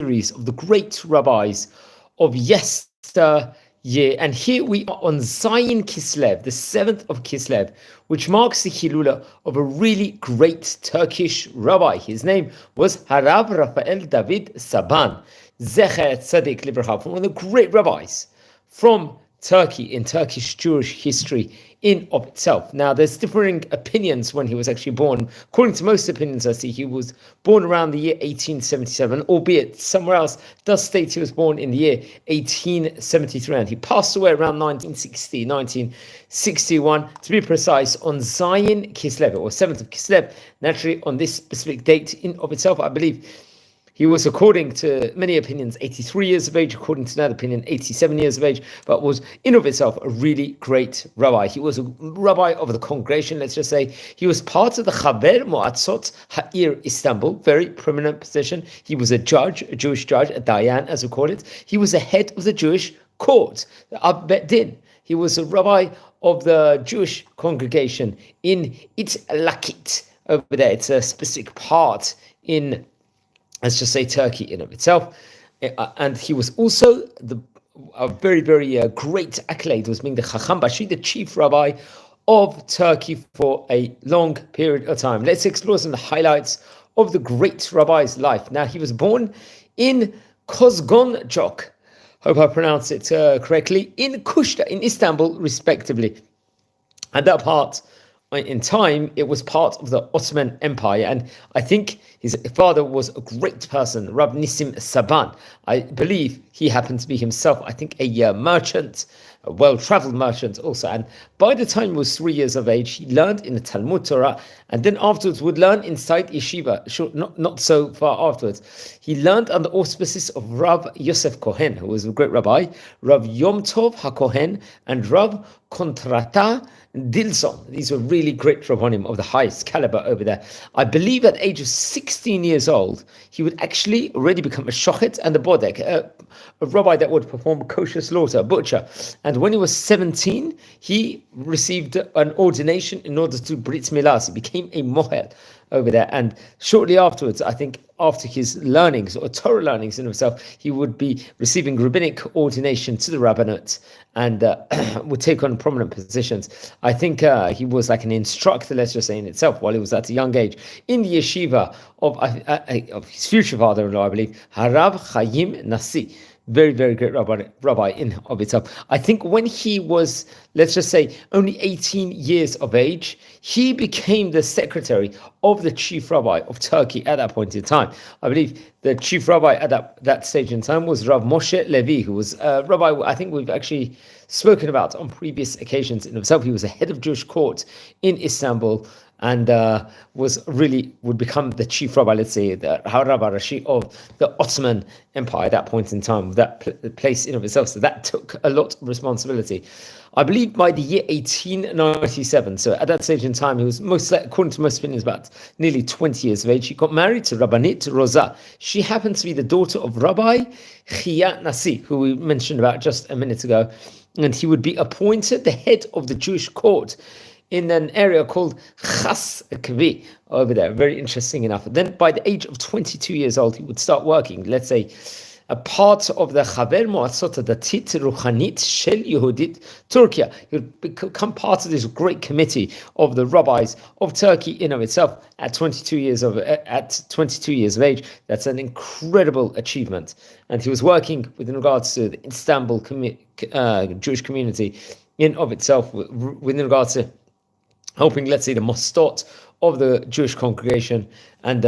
of the great rabbis of yesteryear. And here we are on Zayin Kislev, the 7th of Kislev, which marks the Hilula of a really great Turkish rabbi. His name was Rabbi Rafael Saban Z'tl, one of the great rabbis from Turkey in Turkish Jewish history in of itself. Now, there's differing opinions when he was actually born. According to most opinions I see, he was born around the year 1877, albeit somewhere else does state he was born in the year 1873, and he passed away around 1961, to be precise, on Zayin Kislev, or 7th of Kislev. Naturally, on this specific date in of itself, I believe he was, according to many opinions, 83 years of age, according to another opinion, 87 years of age, but was in of itself a really great rabbi. He was a rabbi of the congregation, let's just say. He was part of the Chaber Moatzot Ha'ir Istanbul, very prominent position. He was a judge, a Jewish judge, a Diyan, as we call it. He was the head of the Jewish court, the Din. He was a rabbi of the Jewish congregation in Itlakit over there. It's a specific part in, let's just say, Turkey in of itself. And he was also a very, very great accolade was being the Chacham Bashi, the chief rabbi of Turkey for a long period of time. Let's explore some of the highlights of the great rabbi's life. Now, he was born in Kozgonjok, hope I pronounce it correctly, in Kushta, in Istanbul, respectively. At that part in time, it was part of the Ottoman Empire, and I think his father was a great person, Rab Nissim Saban. I believe he happened to be himself, I think, a merchant, a well-traveled merchant also. And by the time he was 3 years of age, he learned in the Talmud Torah, and then afterwards would learn inside yeshiva, not so far afterwards. He learned under auspices of Rav Yosef Kohen, who was a great rabbi, Rav Yom Tov HaKohen, and Rav Kontrata Dilson. These were really great rabbanim of the highest caliber over there. I believe at the age of 16 years old, he would actually already become a shochet and a bodek, a rabbi that would perform kosher slaughter, a butcher. And when he was 17, he received an ordination in order to brit milah. He became a mohel over there. And shortly afterwards, I think after his learnings, or Torah learnings in himself, he would be receiving rabbinic ordination to the rabbinate and would take on prominent positions. I think he was like an instructor, let's just say, in itself, while he was at a young age, in the yeshiva of his future father-in-law, I believe, Harav Chaim Nasi. Very, very great rabbi in of itself. I think when he was, let's just say, only 18 years of age, he became the secretary of the chief rabbi of Turkey at that point in time. I believe the chief rabbi at that stage in time was Rav Moshe Levi, who was a rabbi I think we've actually spoken about on previous occasions in himself. He was a head of Jewish court in Istanbul, and would become the chief rabbi, let's say, the Harashi of the Ottoman Empire at that point in time, that place in of itself. So that took a lot of responsibility. I believe by the year 1897, so at that stage in time, he was according to most opinions, about nearly 20 years of age. He got married to Rabbanit Rosa. She happened to be the daughter of Rabbi Chia Nasi, who we mentioned about just a minute ago, and he would be appointed the head of the Jewish court in an area called Chas Kvi over there. Very interesting enough. Then by the age of 22 years old, he would start working, let's say, a part of the Chaver Moatzot Datit Ruchanit Shel Yehudit Turkey. He would become part of this great committee of the rabbis of Turkey in of itself at 22 years of age. That's an incredible achievement. And he was working with regards to the Istanbul Jewish community in of itself, with regards to helping, let's say, the mostot of the Jewish congregation, and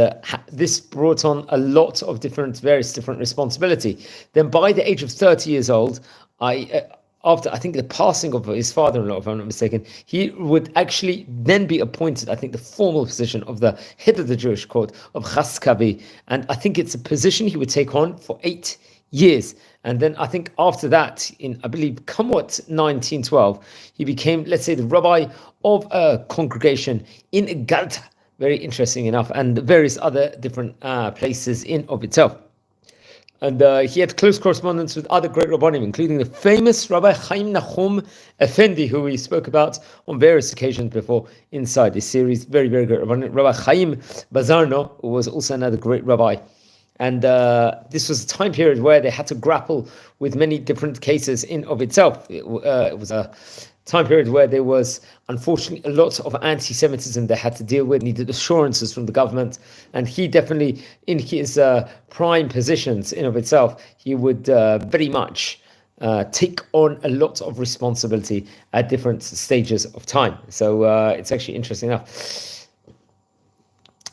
this brought on a lot of various different responsibility. Then by the age of 30 years old, after I think the passing of his father-in-law, if I'm not mistaken, he would actually then be appointed, I think, the formal position of the head of the Jewish court of Chaskavi, and I think it's a position he would take on for 8 years. And then I think after that, in, I believe, Kamwat 1912, he became, let's say, the rabbi of a congregation in Galta. Very interesting enough, and various other different places in of itself. And he had close correspondence with other great rabbanim, including the famous Rabbi Chaim Nachum Effendi, who we spoke about on various occasions before inside this series. Very, very great rabbanim. Rabbi Chaim Bazarno, who was also another great rabbi And this was a time period where they had to grapple with many different cases in of itself. It was a time period where there was, unfortunately, a lot of anti-Semitism they had to deal with, needed assurances from the government. And he definitely, in his prime positions in of itself, he would very much take on a lot of responsibility at different stages of time. So it's actually interesting enough.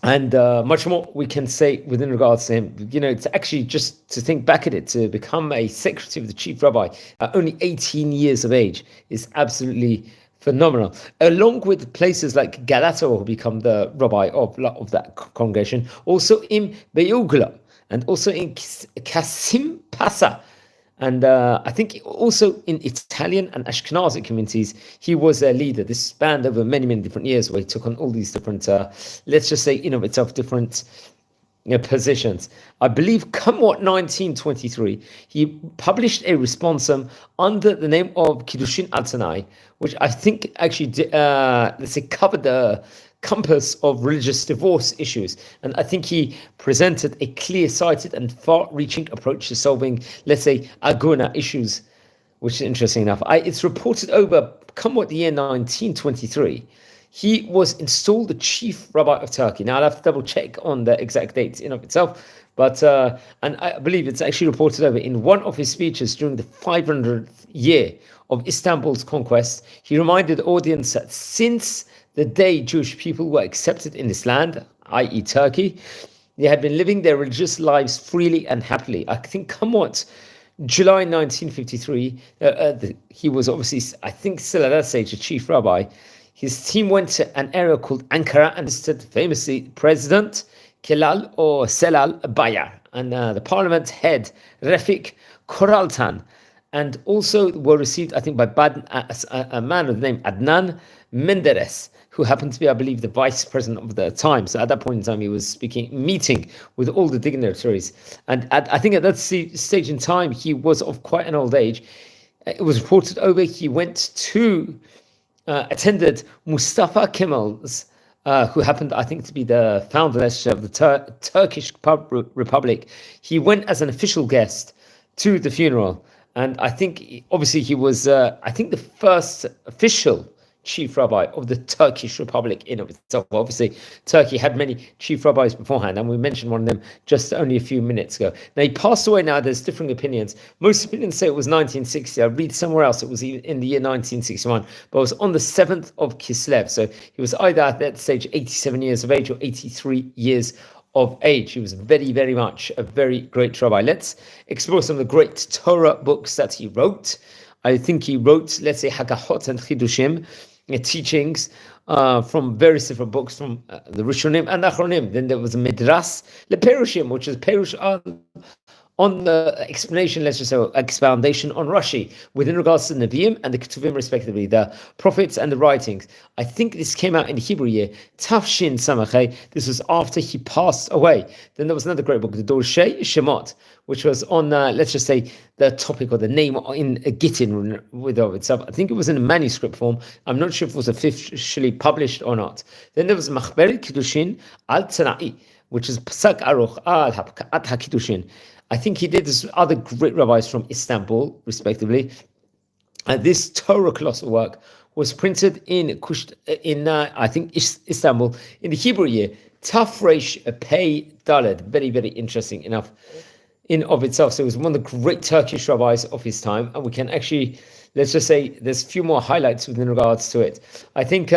And much more we can say within regards to him. It's actually just to think back at it, to become a secretary of the chief rabbi at only 18 years of age is absolutely phenomenal. Along with places like Galata, who become the rabbi of that congregation, also in Beugla, and also in Kasim Pasa. And I think also in Italian and Ashkenazi communities, he was their leader. This spanned over many, many different years where he took on all these different, let's just say, in of itself, different positions. I believe come 1923, he published a responsum under the name of Kiddushin Al Tanai, which I think actually, let's say, covered the compass of religious divorce issues. And I think he presented a clear-sighted and far-reaching approach to solving, let's say, aguna issues, which is interesting enough. It's reported over, the year 1923, he was installed the chief rabbi of Turkey. Now, I'll have to double-check on the exact dates in of itself, but, and I believe it's actually reported over in one of his speeches during the 500th year of Istanbul's conquest. He reminded the audience that since the day Jewish people were accepted in this land, i.e. Turkey, they had been living their religious lives freely and happily. I think July 1953, he was obviously, I think still at that stage, a chief rabbi. His team went to an area called Ankara and visited famously President Kelal or Selal Bayar and the parliament head Refik Koraltan, and also were received, I think, by a man of the name Adnan Menderes, who happened to be, I believe, the vice president of the time. So at that point in time, he was meeting with all the dignitaries. And I think at that stage in time, he was of quite an old age. It was reported over, he went to, attended Mustafa Kemal's, who happened, I think, to be the founder of the Turkish Republic. He went as an official guest to the funeral. And I think, obviously, he was, I think, the first official chief rabbi of the Turkish Republic in of itself. Obviously, Turkey had many chief rabbis beforehand, and we mentioned one of them just only a few minutes ago. Now, he passed away now. There's differing opinions. Most opinions say it was 1960. I read somewhere else it was in the year 1961, but it was on the 7th of Kislev. So he was either at that stage 87 years of age or 83 years of age. He was very, very much a very great rabbi. Let's explore some of the great Torah books that he wrote. I think he wrote, let's say, Hagahot and Chidushim, teachings from various different books from the Rishonim and Achronim. Then there was a Midras Leperushim, which is Perush on the explanation, let's just say, expoundation on Rashi within regards to the Nevi'im and the Ketuvim, respectively, the prophets and the writings. I think this came out in the Hebrew year, Tafshin Samachay. This was after he passed away. Then there was another great book, the Dorshei Shemot, which was on, let's just say, the topic or the name in a Gittin with of itself. I think it was in a manuscript form. I'm not sure if it was officially published or not. Then there was Machberi Kiddushin Al Tanai, which is Pasak Aruch Al Hapkat HaKiddushin. I think he did this with other great rabbis from Istanbul, respectively. And this Torah colossal work was printed in I think, Istanbul in the Hebrew year, Tafresh Pei Daled. Very, very interesting enough in of itself. So it was one of the great Turkish rabbis of his time. And we can actually, let's just say, there's a few more highlights within regards to it. I think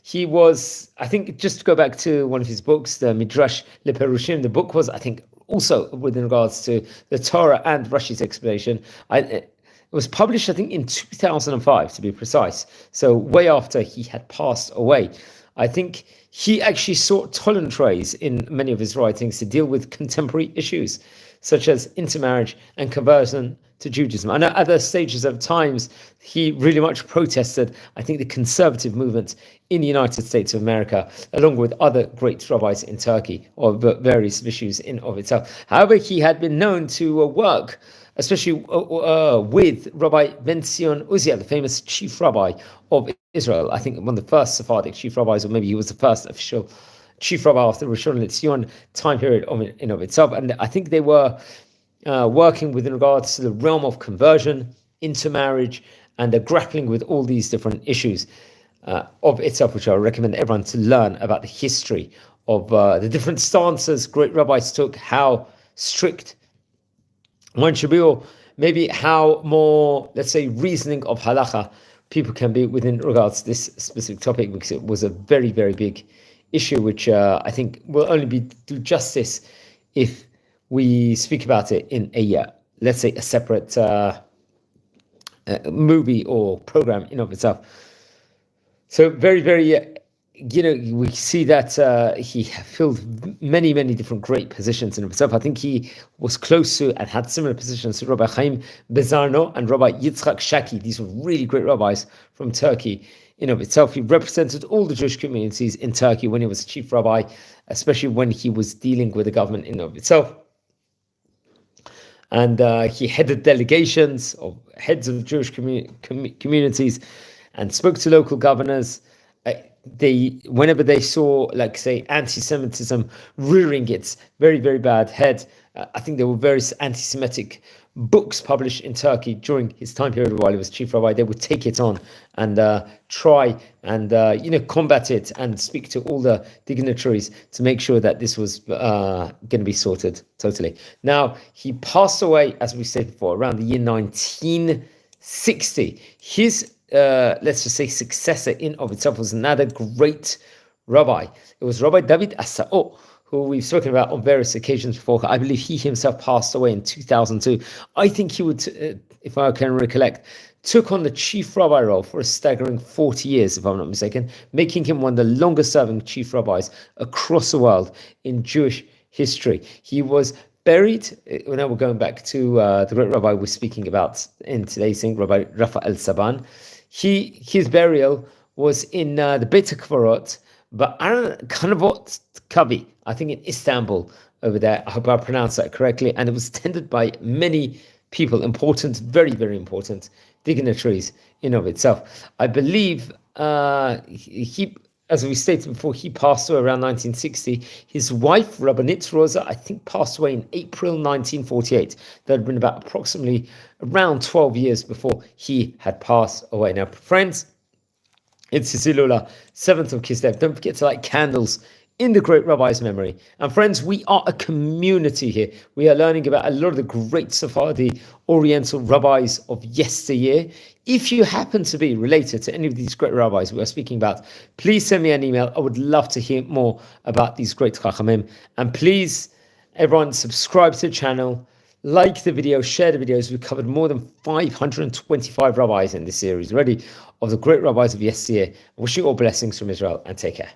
he was, I think, just to go back to one of his books, the Midrash Leperushim, the book was, I think, also within regards to the Torah and Rashi's explanation. It was published, I think, in 2005, to be precise. So way after he had passed away. I think he actually sought tolerances in many of his writings to deal with contemporary issues, such as intermarriage and conversion to Judaism. And at other stages of times, he really much protested, I think, the conservative movement in the United States of America, along with other great rabbis in Turkey, or various issues in of itself. However, he had been known to work, especially with Rabbi Ben Zion Uziel, the famous chief rabbi of Israel. I think one of the first Sephardic chief rabbis, or maybe he was the first official chief rabbi of the Rishon LeZion time period in of itself. And I think they were working with regards to the realm of conversion, intermarriage, and grappling with all these different issues of itself, which I recommend everyone to learn about the history of the different stances great rabbis took, how strict one should be, or maybe how more, let's say, reasoning of halacha people can be within regards to this specific topic, because it was a very, very big issue, which I think will only do justice if we speak about it in a, let's say, a separate movie or program in of itself. So very, very, we see that he filled many, many different great positions in himself. I think he was close to and had similar positions to Rabbi Chaim Bezarno and Rabbi Yitzchak Shaki. These were really great rabbis from Turkey in of itself. He represented all the Jewish communities in Turkey when he was chief rabbi, especially when he was dealing with the government in of itself. And he headed delegations of heads of Jewish communities and spoke to local governors. Whenever they saw, like, say, anti-Semitism rearing its very, very bad head, I think there were various anti-Semitic books published in Turkey during his time period while he was chief rabbi. They would take it on and try and combat it and speak to all the dignitaries to make sure that this was going to be sorted totally. Now, he passed away, as we said before, around the year 1960. His let's just say successor in of itself was another great rabbi. It was Rabbi David Asao, who we've spoken about on various occasions before. I believe he himself passed away in 2002. I think he would, if I can recollect, took on the chief rabbi role for a staggering 40 years, if I'm not mistaken, making him one of the longest serving chief rabbis across the world in Jewish history. He was buried, now we're going back to the great rabbi we're speaking about in today's thing, Rabbi Rafael Saban. His burial was in the Beit HaKvarot, but Kanavot Kavi, I think in Istanbul over there. I hope I pronounced that correctly. And it was attended by many people, important, very, very important dignitaries in of itself. I believe he, as we stated before, he passed away around 1960. His wife, Rabbanit Rosa, I think passed away in April 1948. That had been about approximately around 12 years before he had passed away. Now, friends, it's Silula, 7th of Kislev. Don't forget to light candles in the great rabbi's memory. And friends, we are a community here. We are learning about a lot of the great Sephardi Oriental rabbis of yesteryear. If you happen to be related to any of these great rabbis we are speaking about, please send me an email. I would love to hear more about these great Chachamim. And please, everyone, subscribe to the channel, like the video, share the videos. We've covered more than 525 rabbis in this series already of the great rabbis of yesteryear. I wish you all blessings from Israel, and take care.